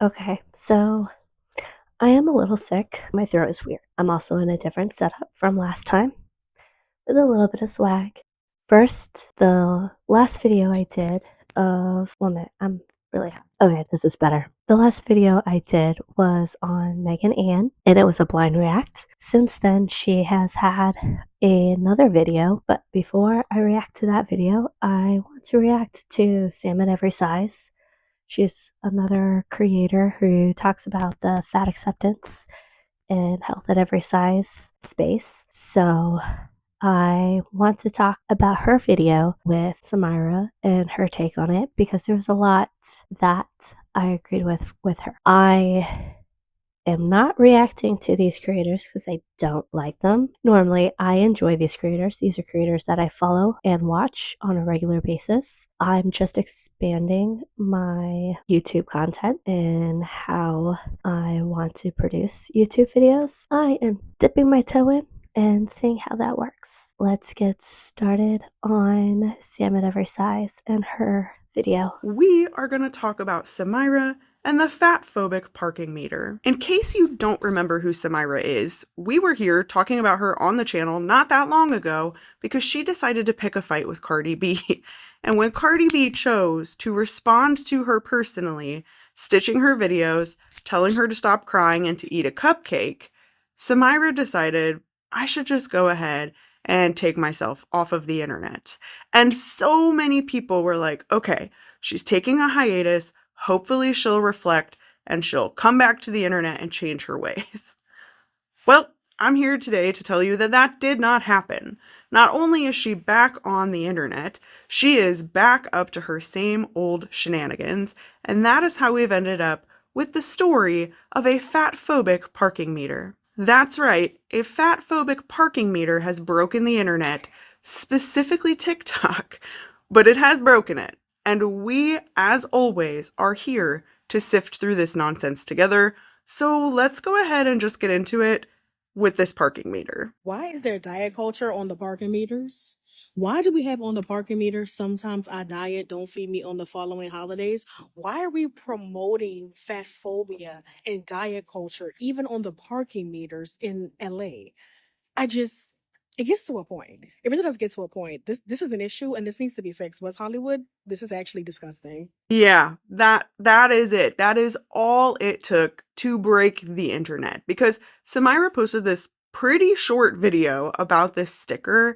Okay, so I am a little sick. My throat is weird. I'm also in a different setup from last time with a little bit of swag. First, the last video I did of 1 minute, I'm really hot. Okay, this is better. The last video I did was on Megan Ann, and it was a blind react. Since then, she has had another video, but before I react to that video, I want to react to Sam at Every Size. She's another creator who talks about the fat acceptance and health at every size space. So I want to talk about her video with Samyra and her take on it because there was a lot that I agreed with her. I am not reacting to these creators because I don't like them. Normally, I enjoy these creators. These are creators that I follow and watch on a regular basis. I'm just expanding my YouTube content and how I want to produce YouTube videos. I am dipping my toe in and seeing how that works. Let's get started on Sam at Every Size and her video. We are going to talk about Samyra and the fat-phobic parking meter. In case you don't remember who Samyra is, we were here talking about her on the channel not that long ago because she decided to pick a fight with Cardi B. And when Cardi B chose to respond to her personally, stitching her videos, telling her to stop crying and to eat a cupcake, Samyra decided, I should just go ahead and take myself off of the internet. And so many people were like, okay, she's taking a hiatus. Hopefully she'll reflect and she'll come back to the internet and change her ways. Well, I'm here today to tell you that that did not happen. Not only is she back on the internet, she is back up to her same old shenanigans, and that is how we've ended up with the story of a fat-phobic parking meter. That's right, a fat-phobic parking meter has broken the internet, specifically TikTok, but it has broken it. And we, as always, are here to sift through this nonsense together. So let's go ahead and just get into it with this parking meter. Why is there diet culture on the parking meters? Why do we have on the parking meters, sometimes I diet, don't feed me on the following holidays? Why are we promoting fat phobia and diet culture even on the parking meters in LA? It gets to a point. It really does get to a point. This is an issue and this needs to be fixed. West Hollywood, this is actually disgusting. Yeah, that is it. That is all it took to break the internet, because Samyra posted this pretty short video about this sticker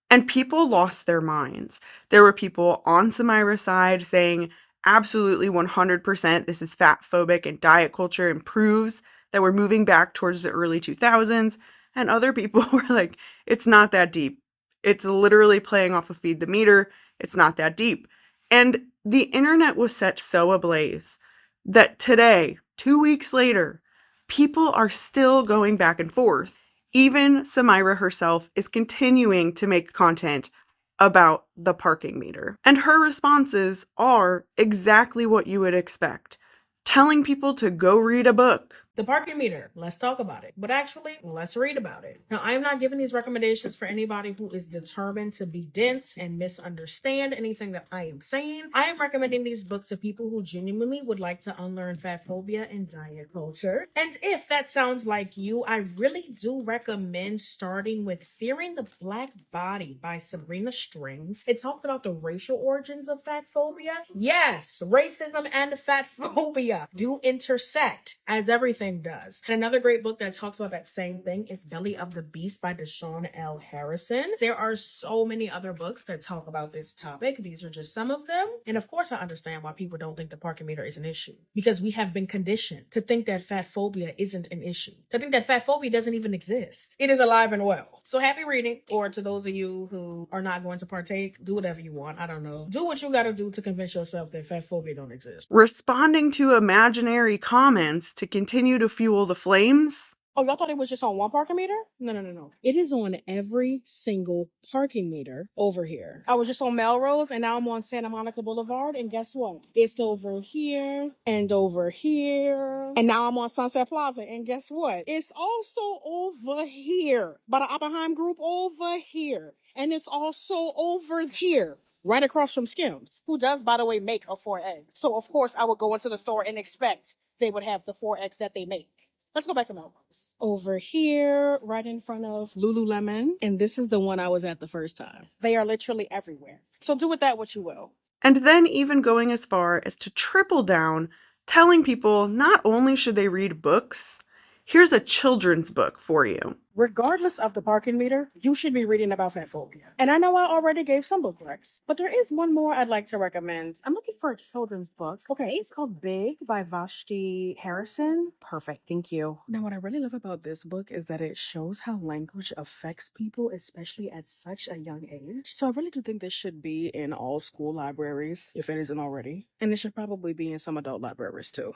and people lost their minds. There were people on Samyra's side saying absolutely 100% this is fat phobic and diet culture improves that we're moving back towards the early 2000s, and other people were like, it's not that deep. It's literally playing off of Feed the Meter. It's not that deep. And the internet was set so ablaze that today, 2 weeks later, people are still going back and forth. Even Samyra herself is continuing to make content about the parking meter. And her responses are exactly what you would expect. Telling people to go read a book. The parking meter, let's talk about it. But actually, let's read about it. Now, I am not giving these recommendations for anybody who is determined to be dense and misunderstand anything that I am saying. I am recommending these books to people who genuinely would like to unlearn fat phobia and diet culture. And if that sounds like you, I really do recommend starting with Fearing the Black Body by Sabrina Strings. It talked about the racial origins of fat phobia. Yes, racism and fat phobia do intersect, as everything does. And another great book that talks about that same thing is Belly of the Beast by Deshaun L. Harrison. There are so many other books that talk about this topic. These are just some of them. And of course, I understand why people don't think the parking meter is an issue, because we have been conditioned to think that fat phobia isn't an issue. To think that fat phobia doesn't even exist. It is alive and well. So happy reading. Or to those of you who are not going to partake, do whatever you want. I don't know. Do what you gotta do to convince yourself that fat phobia don't exist. Responding to imaginary comments to continue to fuel the flames. Oh, y'all thought it was just on one parking meter? No. It is on every single parking meter over here. I was just on Melrose and now I'm on Santa Monica Boulevard. And guess what? It's over here and over here. And now I'm on Sunset Plaza. And guess what? It's also over here by the Oppenheim Group over here. And it's also over here, right across from Skims, who does, by the way, make a 4 eggs. So, of course, I would go into the store and expect they would have the 4X that they make. Let's go back to Melrose. Over here, right in front of Lululemon. And this is the one I was at the first time. They are literally everywhere. So do with that what you will. And then even going as far as to triple down, telling people not only should they read books, here's a children's book for you. Regardless of the parking meter, you should be reading about fat phobia. And I know I already gave some book recs, but there is one more I'd like to recommend. I'm looking for a children's book. Okay, it's called Big by Vashti Harrison. Perfect, thank you. Now, what I really love about this book is that it shows how language affects people, especially at such a young age. So I really do think this should be in all school libraries, if it isn't already. And it should probably be in some adult libraries too.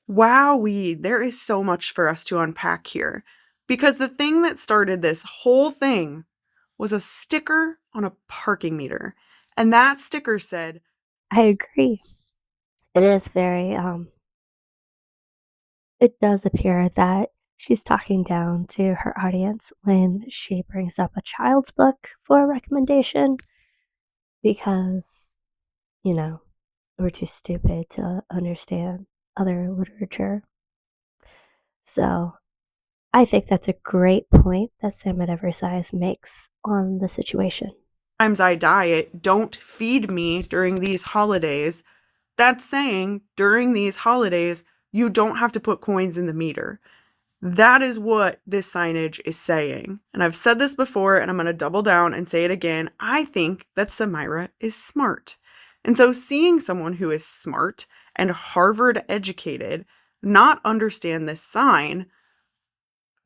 Wowee, there is so much for us to unpack here. Because the thing that started this whole thing was a sticker on a parking meter. And that sticker said, I agree. It is very, it does appear that she's talking down to her audience when she brings up a child's book for a recommendation because, you know, we're too stupid to understand other literature. So I think that's a great point that Samyra Versailles makes on the situation. "Times I diet, don't feed me during these holidays." That's saying during these holidays, you don't have to put coins in the meter. That is what this signage is saying. And I've said this before, and I'm going to double down and say it again. I think that Samyra is smart. And so seeing someone who is smart and Harvard educated not understand this sign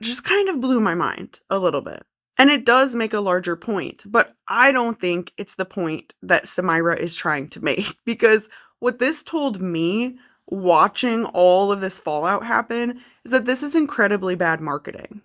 just kind of blew my mind a little bit. And it does make a larger point, but I don't think it's the point that Samyra is trying to make, because what this told me watching all of this fallout happen is that this is incredibly bad marketing.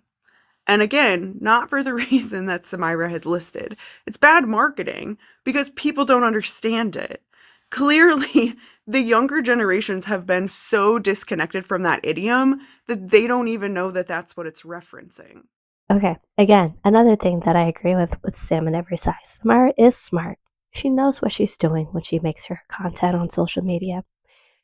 And again, not for the reason that Samyra has listed. It's bad marketing because people don't understand it. Clearly, the younger generations have been so disconnected from that idiom that they don't even know that that's what it's referencing. Okay, again, another thing that I agree with Samyra Versailles. Samyra is smart. She knows what she's doing when she makes her content on social media.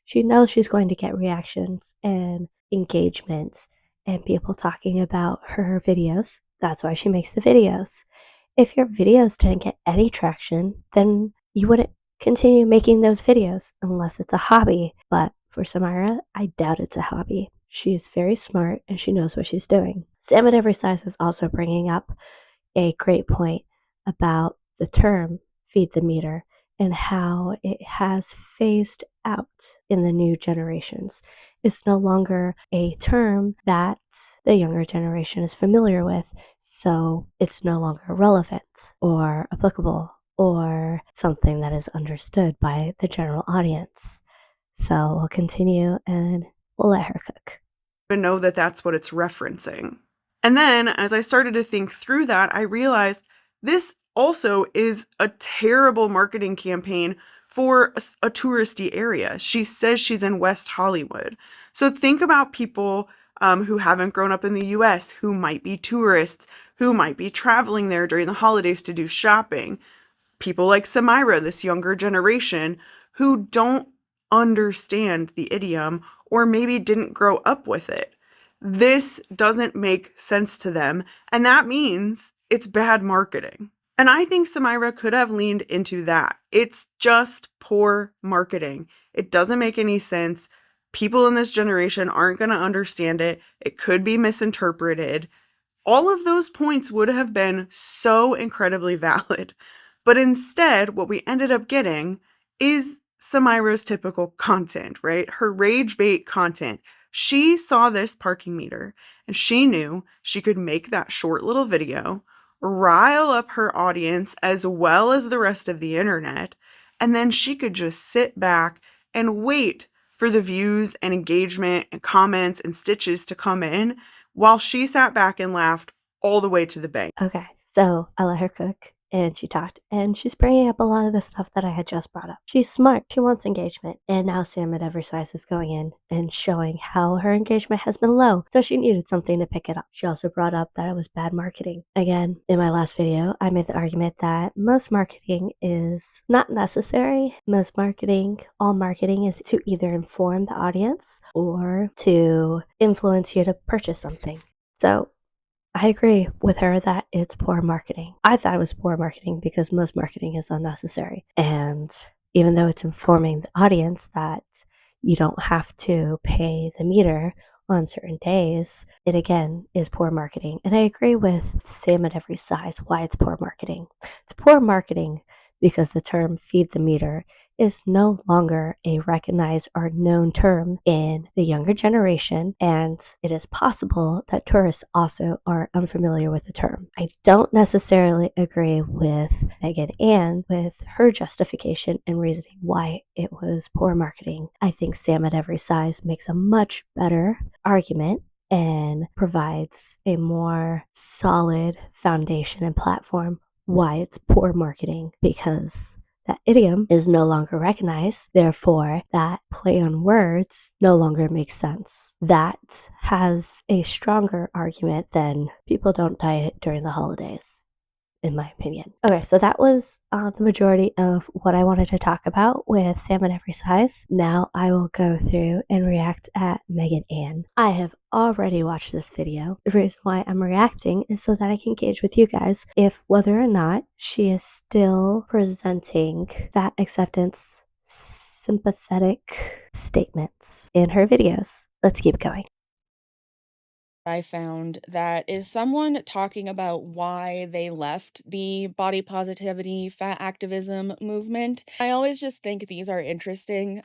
She knows she's going to get reactions and engagement and people talking about her videos. That's why she makes the videos. If your videos didn't get any traction, then you wouldn't continue making those videos unless it's a hobby. But for Samyra, I doubt it's a hobby. She is very smart and she knows what she's doing. Samyra Versailles is also bringing up a great point about the term feed the meter and how it has phased out in the new generations. It's no longer a term that the younger generation is familiar with, so it's no longer relevant or applicable or something that is understood by the general audience. So we'll continue and we'll let her cook. But know that that's what it's referencing. And then as I started to think through that, I realized this also is a terrible marketing campaign for a touristy area. She says she's in West Hollywood. So think about people who haven't grown up in the US, who might be tourists, who might be traveling there during the holidays to do shopping. People like Samyra, this younger generation, who don't understand the idiom or maybe didn't grow up with it. This doesn't make sense to them, and that means it's bad marketing. And I think Samyra could have leaned into that. It's just poor marketing. It doesn't make any sense. People in this generation aren't going to understand it. It could be misinterpreted. All of those points would have been so incredibly valid. But instead, what we ended up getting is Samyra's typical content, right? Her rage bait content. She saw this parking meter and she knew she could make that short little video, rile up her audience as well as the rest of the internet, and then she could just sit back and wait for the views and engagement and comments and stitches to come in while she sat back and laughed all the way to the bank. Okay, so I let her cook and she talked, and she's bringing up a lot of the stuff that I had just brought up. She's smart. She wants engagement. And now Sam at Every Size is going in and showing how her engagement has been low, so she needed something to pick it up. She also brought up that it was bad marketing. Again, in my last video, I made the argument that most marketing is not necessary. All marketing is to either inform the audience or to influence you to purchase something. So I agree with her that it's poor marketing. I thought it was poor marketing because most marketing is unnecessary. And even though it's informing the audience that you don't have to pay the meter on certain days, it again is poor marketing. And I agree with Sam at Every Size why it's poor marketing. It's poor marketing because the term feed the meter is no longer a recognized or known term in the younger generation, and it is possible that tourists also are unfamiliar with the term. I don't necessarily agree with Megan Ann with her justification and reasoning why it was poor marketing. I think Sam at Every Size makes a much better argument and provides a more solid foundation and platform why it's poor marketing, because that idiom is no longer recognized. Therefore, that play on words no longer makes sense. That has a stronger argument than people don't diet during the holidays, in my opinion. Okay, so that was the majority of what I wanted to talk about with Sam at Every Size. Now I will go through and react at Megan Ann. I have already watched this video. The reason why I'm reacting is so that I can gauge with you guys if whether or not she is still presenting fat acceptance sympathetic statements in her videos. Let's keep going. I found that is someone talking about why they left the body positivity, fat activism movement. I always just think these are interesting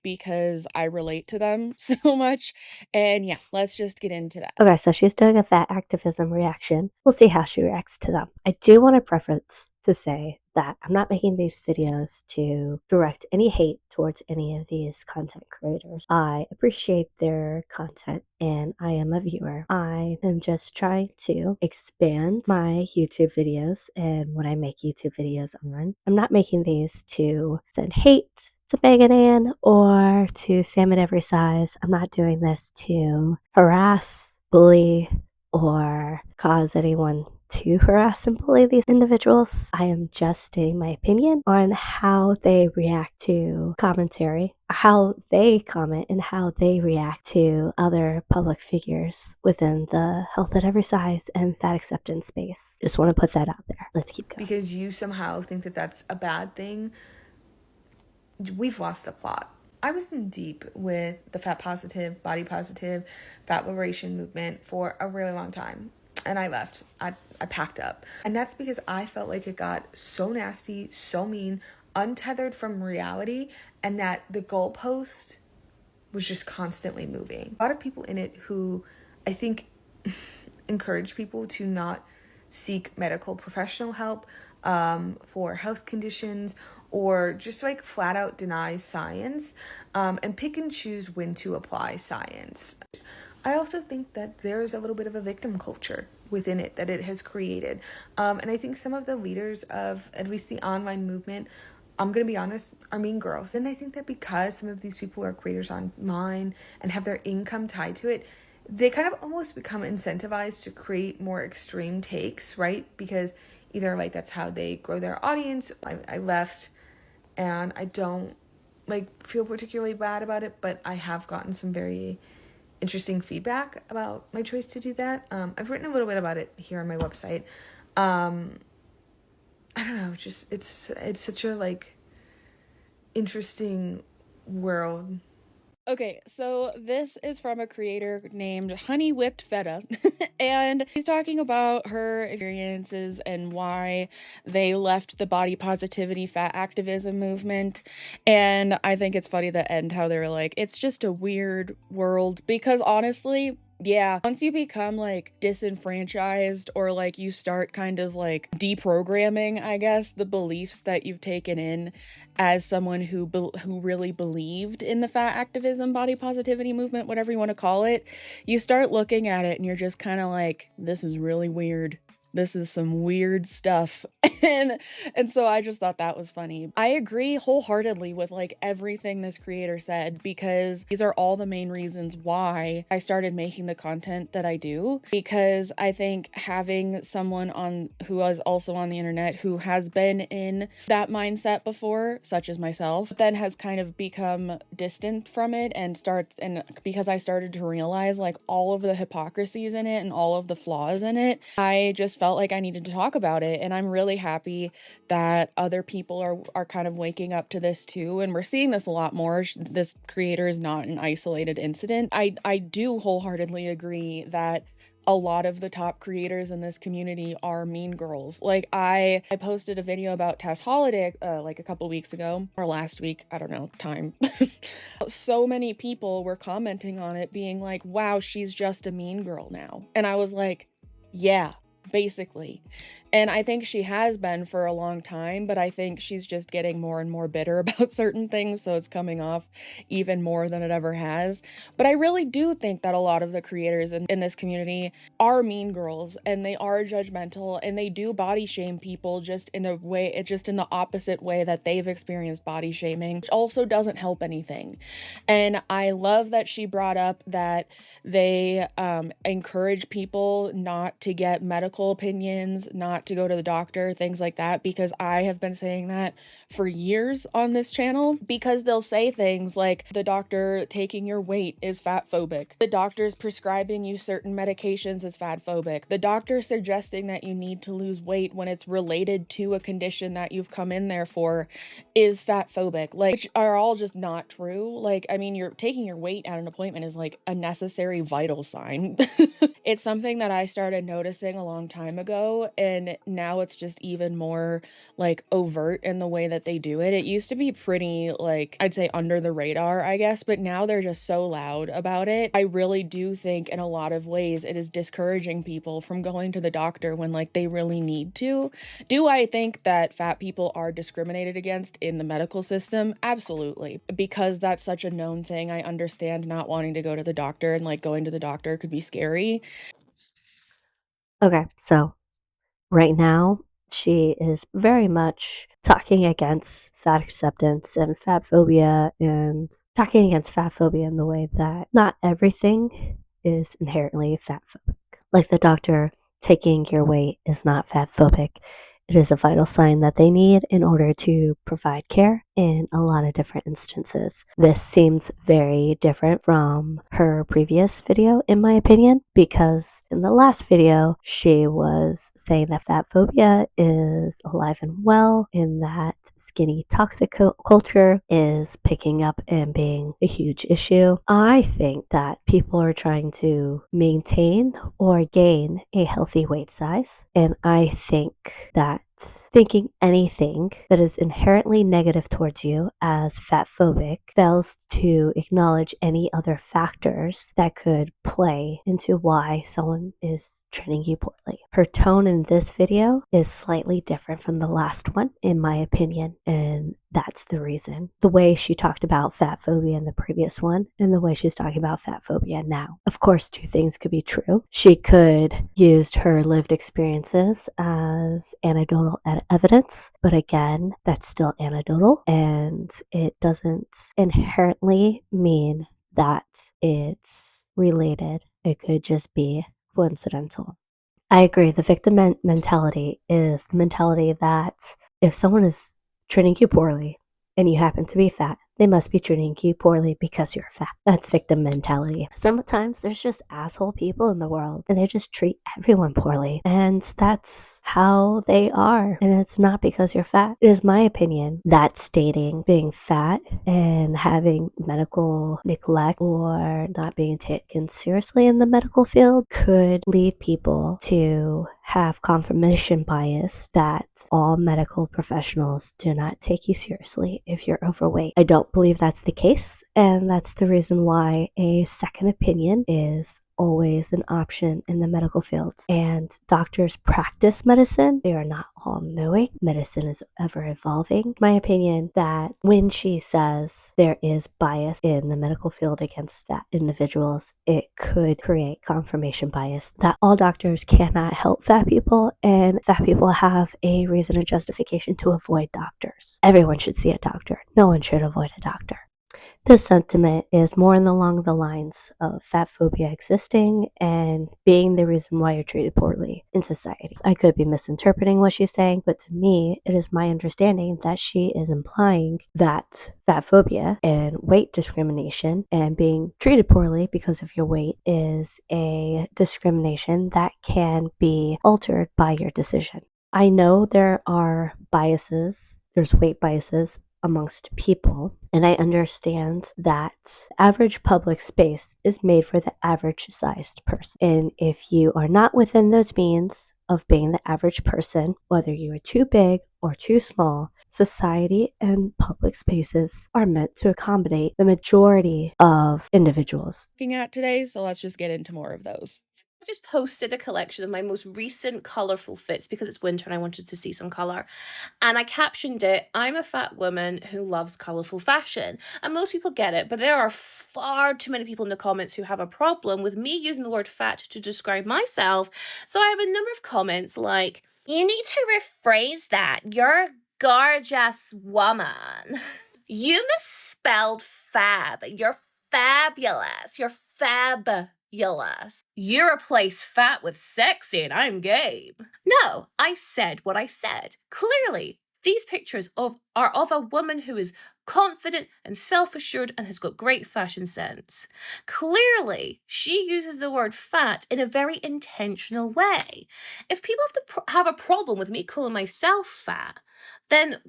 because I relate to them so much. And yeah, let's just get into that. Okay, so she's doing a fat activism reaction. We'll see how she reacts to them. I do want to preface to say that I'm not making these videos to direct any hate towards any of these content creators. I appreciate their content and I am a viewer. I am just trying to expand my YouTube videos and what I make YouTube videos on. I'm not making these to send hate to Megan Ann or to Sam at Every Size. I'm not doing this to harass, bully, or cause anyone to harass and bully these individuals. I am just stating my opinion on how they react to commentary, how they comment, and how they react to other public figures within the health at every size and fat acceptance space. Just want to put that out there. Let's keep going. Because you somehow think that that's a bad thing, we've lost the plot. I was in deep with the fat positive, body positive, fat liberation movement for a really long time. And I left. I packed up. And that's because I felt like it got so nasty, so mean, untethered from reality, and that the goalpost was just constantly moving. A lot of people in it who I think encourage people to not seek medical professional help for health conditions, or just like flat out deny science and pick and choose when to apply science. I also think that there is a little bit of a victim culture within it that it has created. And I think some of the leaders of at least the online movement, I'm going to be honest, are mean girls. And I think that because some of these people are creators online and have their income tied to it, they kind of almost become incentivized to create more extreme takes, right? Because either like that's how they grow their audience. I left and I don't like feel particularly bad about it, but I have gotten some very interesting feedback about my choice to do that. I've written a little bit about it here on my website. I don't know, just it's such a like interesting world. Okay, so this is from a creator named Honey Whipped Feta, and he's talking about her experiences and why they left the body positivity fat activism movement. And I think it's funny the end how they were like, it's just a weird world, because honestly, yeah, once you become like disenfranchised, or like you start kind of like deprogramming, I guess, the beliefs that you've taken in as someone who really believed in the fat activism, body positivity movement, whatever you want to call it, you start looking at it and you're just kind of like, this is really weird. This is some weird stuff. And so I just thought that was funny. I agree wholeheartedly with like everything this creator said, because these are all the main reasons why I started making the content that I do, because I think having someone on who was also on the internet who has been in that mindset before, such as myself, then has kind of become distant from it and because I started to realize like all of the hypocrisies in it and all of the flaws in it, I just felt like I needed to talk about it. And I'm really happy that other people are kind of waking up to this too, and we're seeing this a lot more. This creator is not an isolated incident. I do wholeheartedly agree that a lot of the top creators in this community are mean girls. Like I posted a video about Tess Holiday like a couple weeks ago or last week, I don't know, time. So many people were commenting on it being like, wow, she's just a mean girl now. And I was like, yeah, basically. And I think she has been for a long time, but I think she's just getting more and more bitter about certain things, so it's coming off even more than it ever has. But I really do think that a lot of the creators in this community are mean girls, and they are judgmental, and they do body shame people just in the opposite way that they've experienced body shaming, which also doesn't help anything. And I love that she brought up that they encourage people not to get medical opinions, not to go to the doctor, things like that, because I have been saying that for years on this channel, because they'll say things like the doctor taking your weight is fat phobic, the doctor's prescribing you certain medications is fat phobic, the doctor suggesting that you need to lose weight when it's related to a condition that you've come in there for is fat phobic, like, which are all just not true. Like, I mean, you're taking your weight at an appointment is like a necessary vital sign. It's something that I started noticing a long time ago, and now it's just even more like overt in the way that they do it. It used to be pretty, like, I'd say under the radar, I guess, but now they're just so loud about it. I really do think in a lot of ways it is discouraging people from going to the doctor when like they really need to. Do I think that fat people are discriminated against in the medical system? Absolutely. Because that's such a known thing, I understand not wanting to go to the doctor, and like going to the doctor could be scary. Okay, so right now, she is very much talking against fat acceptance and fat phobia, and talking against fat phobia in the way that not everything is inherently fat phobic. Like the doctor taking your weight is not fat phobic. It is a vital sign that they need in order to provide care in a lot of different instances. This seems very different from her previous video, in my opinion, because in the last video, she was saying that fat phobia is alive and well, and that skinny toxic culture is picking up and being a huge issue. I think that people are trying to maintain or gain a healthy weight size, and I think that thinking anything that is inherently negative towards you as fat phobic fails to acknowledge any other factors that could play into why someone is treating you poorly. Her tone in this video is slightly different from the last one, in my opinion, and that's the reason. The way she talked about fat phobia in the previous one and the way she's talking about fat phobia now. Of course, two things could be true. She could use her lived experiences as anecdotal evidence, but again, that's still anecdotal, and it doesn't inherently mean that it's related. It could just be coincidental. I agree. The victim mentality is the mentality that if someone is treating you poorly and you happen to be fat, they must be treating you poorly because you're fat. That's victim mentality. Sometimes there's just asshole people in the world and they just treat everyone poorly. And that's how they are. And it's not because you're fat. It is my opinion that stating being fat and having medical neglect or not being taken seriously in the medical field could lead people to have confirmation bias that all medical professionals do not take you seriously if you're overweight. I don't believe that's the case, and that's the reason why a second opinion is always an option in the medical field. And doctors practice medicine. They are not all knowing. Medicine is ever evolving. My opinion that when she says there is bias in the medical field against fat individuals, it could create confirmation bias that all doctors cannot help fat people, and fat people have a reason and justification to avoid doctors. Everyone should see a doctor. No one should avoid a doctor. This sentiment is more along the lines of fat phobia existing and being the reason why you're treated poorly in society. I could be misinterpreting what she's saying, but to me, it is my understanding that she is implying that fat phobia and weight discrimination and being treated poorly because of your weight is a discrimination that can be altered by your decision. I know there are biases, there's weight biases amongst people, and I understand that average public space is made for the average sized person. And if you are not within those means of being the average person, whether you are too big or too small, society and public spaces are meant to accommodate the majority of individuals. Looking at today, so let's just get into more of those. I just posted a collection of my most recent colourful fits because it's winter and I wanted to see some colour. And I captioned it, I'm a fat woman who loves colourful fashion. And most people get it, but there are far too many people in the comments who have a problem with me using the word fat to describe myself. So I have a number of comments like, you need to rephrase that. You're a gorgeous woman. You misspelled fab. You're fabulous. You're fabulous. You replace fat with sexy and I'm game. No, I said what I said. Clearly, these pictures are of a woman who is confident and self-assured and has got great fashion sense. Clearly, she uses the word fat in a very intentional way. If people have a problem with me calling myself fat, then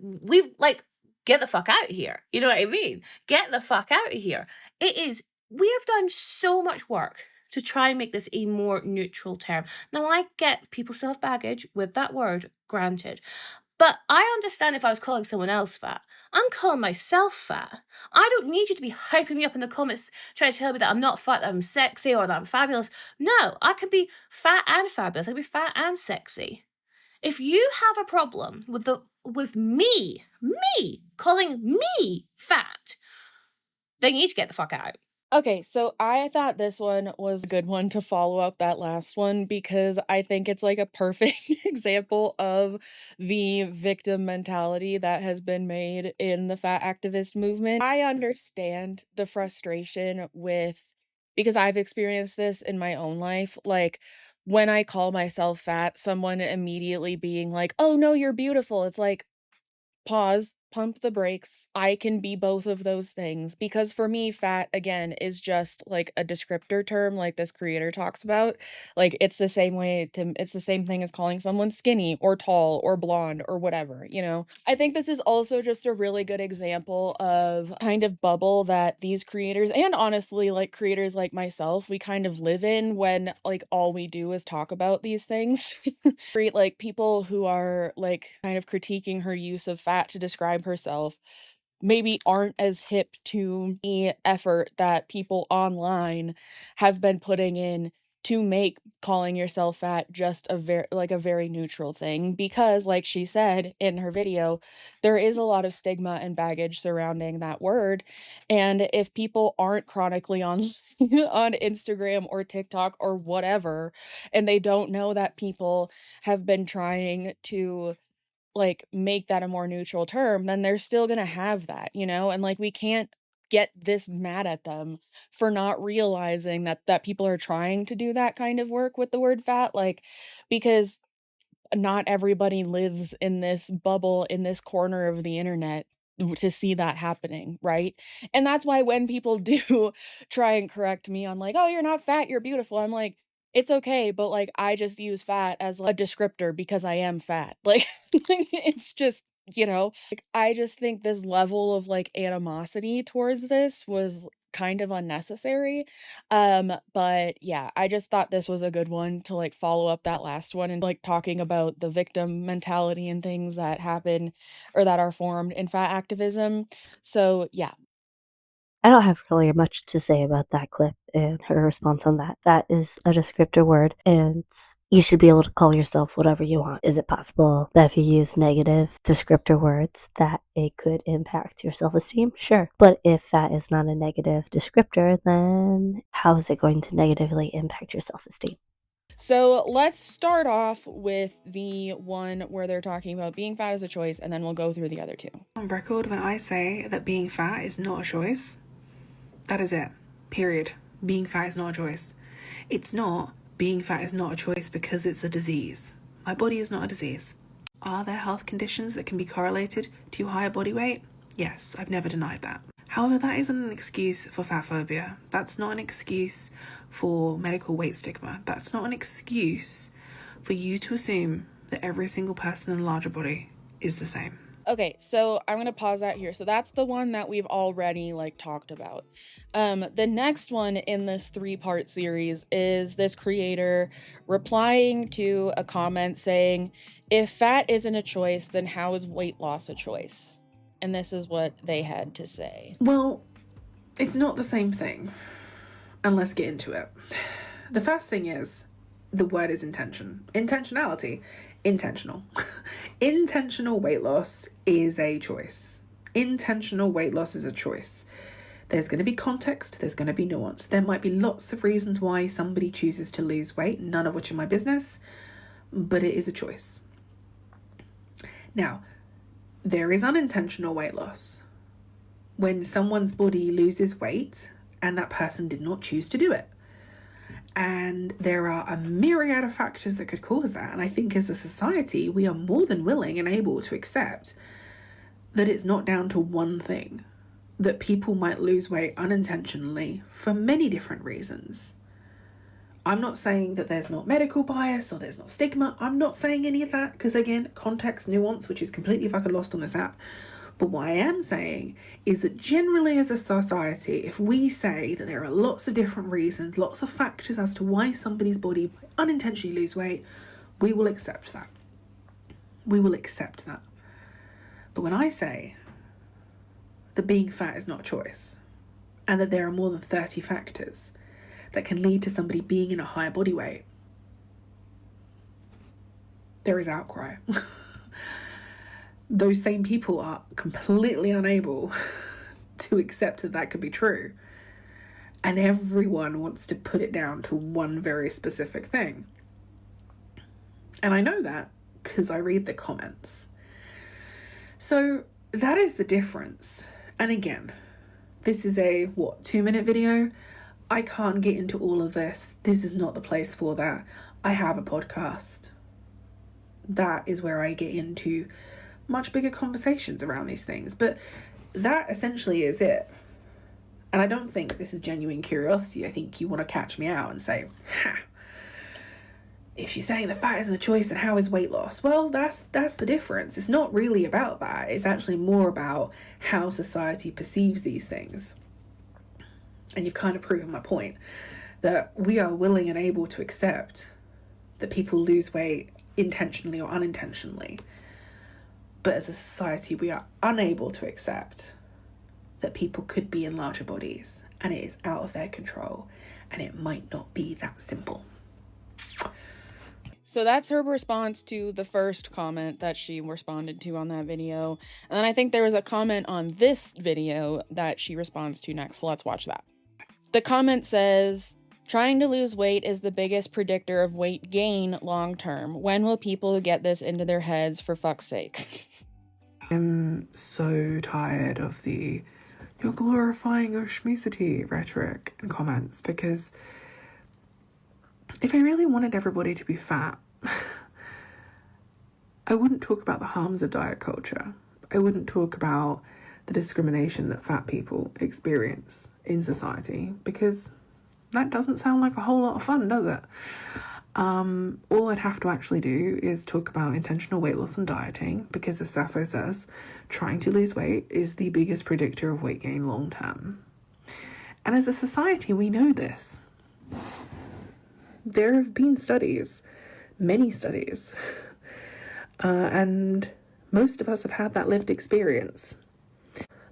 get the fuck out of here. You know what I mean? Get the fuck out of here. We have done so much work to try and make this a more neutral term. Now, I get people still have baggage with that word, granted. But I understand if I was calling someone else fat. I'm calling myself fat. I don't need you to be hyping me up in the comments trying to tell me that I'm not fat, that I'm sexy, or that I'm fabulous. No, I can be fat and fabulous. I can be fat and sexy. If you have a problem with me calling me fat, then you need to get the fuck out. Okay, so I thought this one was a good one to follow up that last one because I think it's like a perfect example of the victim mentality that has been made in the fat activist movement. I understand the frustration because I've experienced this in my own life. Like, when I call myself fat, someone immediately being like, oh no, you're beautiful. It's like, pause, pump the brakes. I can be both of those things because for me, fat again is just like a descriptor term, like this creator talks about. Like it's the same thing as calling someone skinny or tall or blonde or whatever, you know? I think this is also just a really good example of kind of bubble that these creators and honestly like creators like myself, we kind of live in when like all we do is talk about these things. Like people who are like kind of critiquing her use of fat to describe herself maybe aren't as hip to the effort that people online have been putting in to make calling yourself fat just a very neutral thing, because like she said in her video, there is a lot of stigma and baggage surrounding that word. And if people aren't chronically on on Instagram or TikTok or whatever, and they don't know that people have been trying to like make that a more neutral term, then they're still gonna have that, you know? And like we can't get this mad at them for not realizing that people are trying to do that kind of work with the word fat, like because not everybody lives in this bubble in this corner of the internet to see that happening, right? And that's why when people do try and correct me on like, oh, you're not fat, you're beautiful, I'm like, it's okay, but like I just use fat as like, a descriptor because I am fat. Like it's just, you know, like I just think this level of like animosity towards this was kind of unnecessary. But yeah, I just thought this was a good one to like follow up that last one and like talking about the victim mentality and things that happen or that are formed in fat activism. So yeah. I don't have really much to say about that clip and her response on that. That is a descriptor word, and you should be able to call yourself whatever you want. Is it possible that if you use negative descriptor words that it could impact your self-esteem? Sure. But if that is not a negative descriptor, then how is it going to negatively impact your self-esteem? So let's start off with the one where they're talking about being fat is a choice, and then we'll go through the other two. On record, when I say that being fat is not a choice, that is it. Period. Being fat is not a choice. It's not. Being fat is not a choice because it's a disease. My body is not a disease. Are there health conditions that can be correlated to higher body weight? Yes, I've never denied that. However, that isn't an excuse for fat phobia. That's not an excuse for medical weight stigma. That's not an excuse for you to assume that every single person in a larger body is the same. Okay, so I'm gonna pause that here. So that's the one that we've already talked about. The next one in this 3-part series is this creator replying to a comment saying, if fat isn't a choice, then how is weight loss a choice? And this is what they had to say. Well, it's not the same thing. And let's get into it. The first thing is, the word is intention. Intentionality. Intentional. Intentional weight loss is a choice. Intentional weight loss is a choice. There's going to be context, there's going to be nuance. There might be lots of reasons why somebody chooses to lose weight, none of which are my business, but it is a choice. Now, there is unintentional weight loss. When someone's body loses weight and that person did not choose to do it. And there are a myriad of factors that could cause that. And I think as a society, we are more than willing and able to accept that it's not down to one thing, that people might lose weight unintentionally for many different reasons. I'm not saying that there's not medical bias or there's not stigma. I'm not saying any of that because, again, context, nuance, which is completely fucking lost on this app. But what I am saying is that generally as a society, if we say that there are lots of different reasons, lots of factors as to why somebody's body might unintentionally lose weight, we will accept that. We will accept that. But when I say that being fat is not a choice and that there are more than 30 factors that can lead to somebody being in a higher body weight, there is outcry. Those same people are completely unable to accept that that could be true. And everyone wants to put it down to one very specific thing. And I know that because I read the comments. So that is the difference. And again, this is a, 2-minute video? I can't get into all of this. This is not the place for that. I have a podcast. That is where I get into much bigger conversations around these things. But that essentially is it. And I don't think this is genuine curiosity. I think you want to catch me out and say, if she's saying the fat isn't a choice, then how is weight loss? Well, that's the difference. It's not really about that. It's actually more about how society perceives these things. And you've kind of proven my point, that we are willing and able to accept that people lose weight intentionally or unintentionally. But as a society, we are unable to accept that people could be in larger bodies and it is out of their control and it might not be that simple. So that's her response to the first comment that she responded to on that video. And then I think there was a comment on this video that she responds to next. So let's watch that. The comment says, trying to lose weight is the biggest predictor of weight gain long term. When will people get this into their heads, for fuck's sake? I'm so tired of the you're glorifying your schmesity rhetoric and comments, because if I really wanted everybody to be fat, I wouldn't talk about the harms of diet culture. I wouldn't talk about the discrimination that fat people experience in society, because that doesn't sound like a whole lot of fun, does it? All I'd have to actually do is talk about intentional weight loss and dieting, because as Sappho says, trying to lose weight is the biggest predictor of weight gain long term. And as a society, we know this. There have been studies, many studies, and most of us have had that lived experience.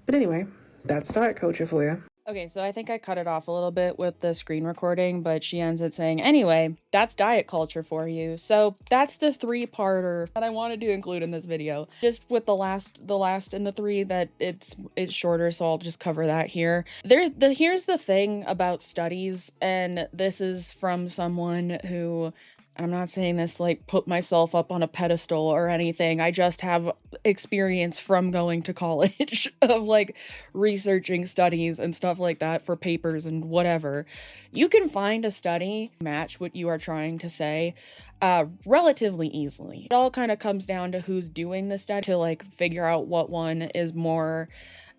But anyway, that's diet culture for you. Okay, so I think I cut it off a little bit with the screen recording, but she ends it saying, anyway, that's diet culture for you. So that's the 3-parter that I wanted to include in this video. Just with the last and the 3 that it's shorter, so I'll just cover that here. Here's the thing about studies, and this is from someone who, I'm not saying this like put myself up on a pedestal or anything. I just have experience from going to college of like researching studies and stuff like that for papers and whatever. You can find a study match what you are trying to say relatively easily. It all kind of comes down to who's doing the study to like figure out what one is more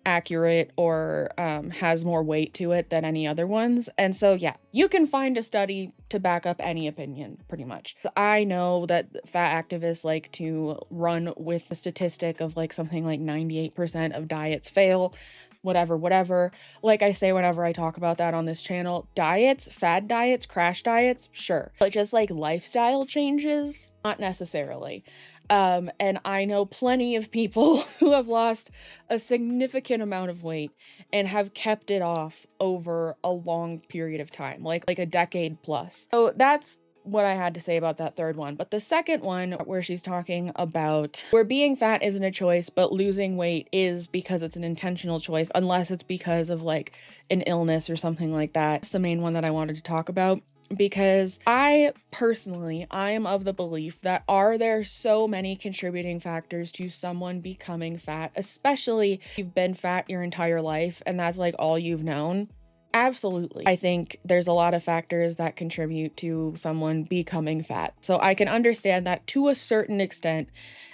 accurate or has more weight to it than any other ones. And so yeah, you can find a study to back up any opinion pretty much. I know that fat activists like to run with the statistic of like something like 98% of diets fail, whatever. Like I say whenever I talk about that on this channel, diets, fad diets, crash diets, sure, but just like lifestyle changes, not necessarily. And I know plenty of people who have lost a significant amount of weight and have kept it off over a long period of time, like a decade plus. So that's what I had to say about that third one. But the second one, where she's talking about where being fat isn't a choice, but losing weight is because it's an intentional choice, unless it's because of like an illness or something like that. That's the main one that I wanted to talk about. Because I am of the belief that are there so many contributing factors to someone becoming fat, especially if you've been fat your entire life and that's like all you've known? Absolutely. I think there's a lot of factors that contribute to someone becoming fat. So I can understand that to a certain extent,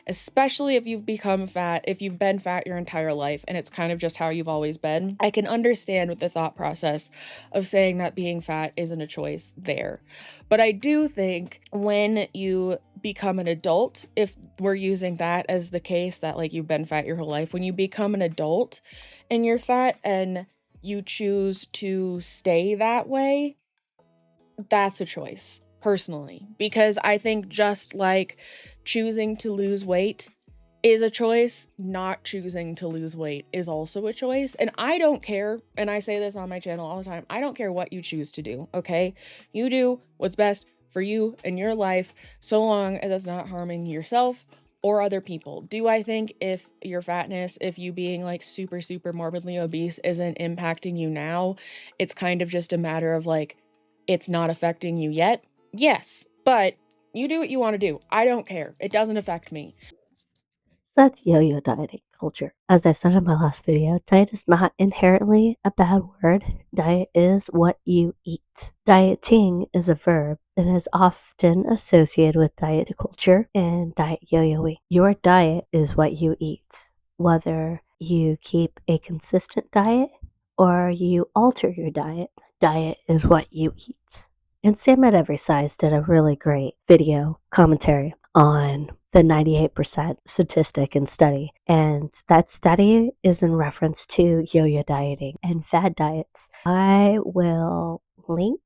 especially if you've become fat, if you've been fat your entire life and it's kind of just how you've always been. I can understand with the thought process of saying that being fat isn't a choice there. But I do think when you become an adult, if we're using that as the case that like you've been fat your whole life, when you become an adult and you're fat and you choose to stay that way, that's a choice, personally. Because I think just like choosing to lose weight is a choice, not choosing to lose weight is also a choice. And I don't care, and I say this on my channel all the time, I don't care what you choose to do, okay? You do what's best for you and your life, so long as it's not harming yourself or other people. Do I think if your fatness, if you being like super morbidly obese isn't impacting you now, it's kind of just a matter of like, it's not affecting you yet? Yes, but you do what you want to do. I don't care. It doesn't affect me. So that's yo-yo dieting culture. As I said in my last video, diet is not inherently a bad word. Diet is what you eat. Dieting is a verb and is often associated with diet culture and diet yo-yoing. Your diet is what you eat. Whether you keep a consistent diet or you alter your diet, diet is what you eat. And Sam at Every Size did a really great video commentary on the 98% statistic and study. And that study is in reference to yo-yo dieting and fad diets. I will link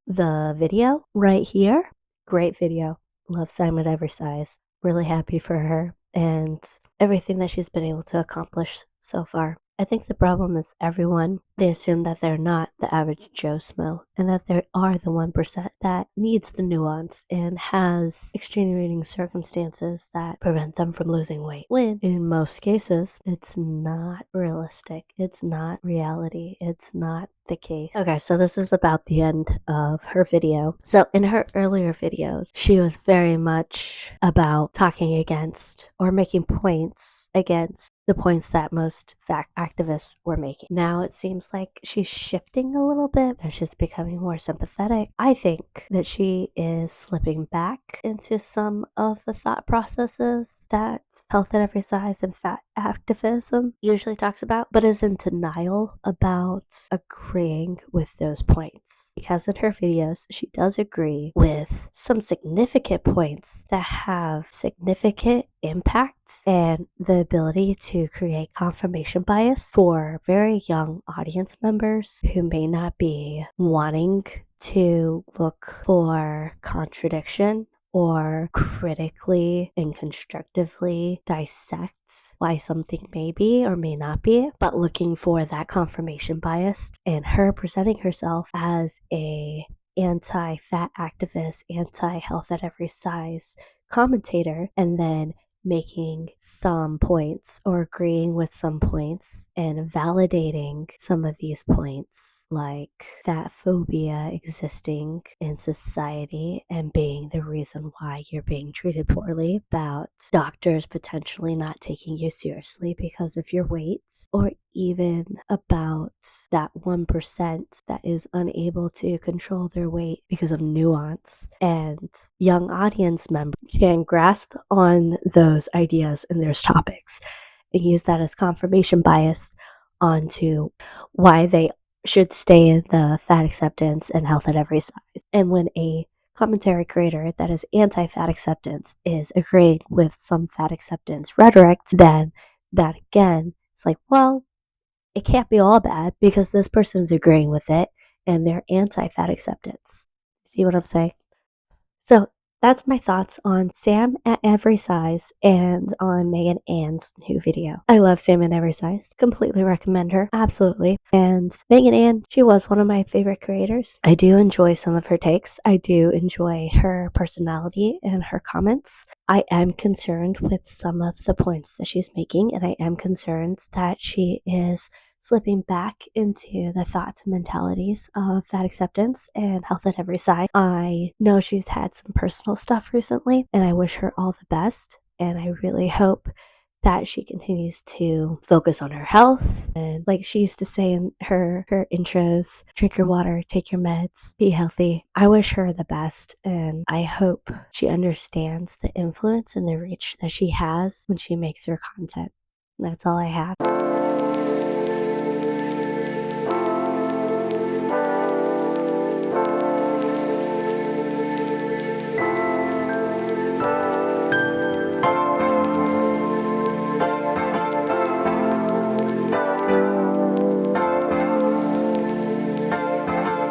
the video right here. Great video. Love Simon Every Size. Really happy for her and everything that she's been able to accomplish so far. I think the problem is everyone, they assume that they're not the average Joe Smo and that they are the 1% that needs the nuance and has extenuating circumstances that prevent them from losing weight. When in most cases, it's not realistic. It's not reality. It's not the case. Okay, so this is about the end of her video. So in her earlier videos, she was very much about talking against or making points against the points that most fact activists were making. Now it seems like she's shifting a little bit, that she's becoming more sympathetic. I think that she is slipping back into some of the thought processes that Health at Every Size and fat activism usually talks about, but is in denial about agreeing with those points. Because in her videos, she does agree with some significant points that have significant impact and the ability to create confirmation bias for very young audience members who may not be wanting to look for contradiction or critically and constructively dissect why something may be or may not be, but looking for that confirmation bias, and her presenting herself as a anti-fat activist, anti-health at every size commentator, and then making some points or agreeing with some points and validating some of these points, like fat phobia existing in society and being the reason why you're being treated poorly, about doctors potentially not taking you seriously because of your weight, or even about that 1% that is unable to control their weight because of nuance. And young audience members can grasp on those ideas and those topics and use that as confirmation bias onto why they should stay in the fat acceptance and health at every size. And when a commentary creator that is anti-fat acceptance is agreeing with some fat acceptance rhetoric, then that again, it's like, well, it can't be all bad because this person is agreeing with it and they're anti-fat acceptance. See what I'm saying? So that's my thoughts on Sam at Every Size and on Megan Ann's new video. I love Sam at Every Size. Completely recommend her. Absolutely. And Megan Ann, she was one of my favorite creators. I do enjoy some of her takes. I do enjoy her personality and her comments. I am concerned with some of the points that she's making, and I am concerned that she is slipping back into the thoughts and mentalities of fat acceptance and health at every size. I know she's had some personal stuff recently, and I wish her all the best. And I really hope that she continues to focus on her health. And like she used to say in her intros, drink your water, take your meds, be healthy. I wish her the best, and I hope she understands the influence and the reach that she has when she makes her content. And that's all I have.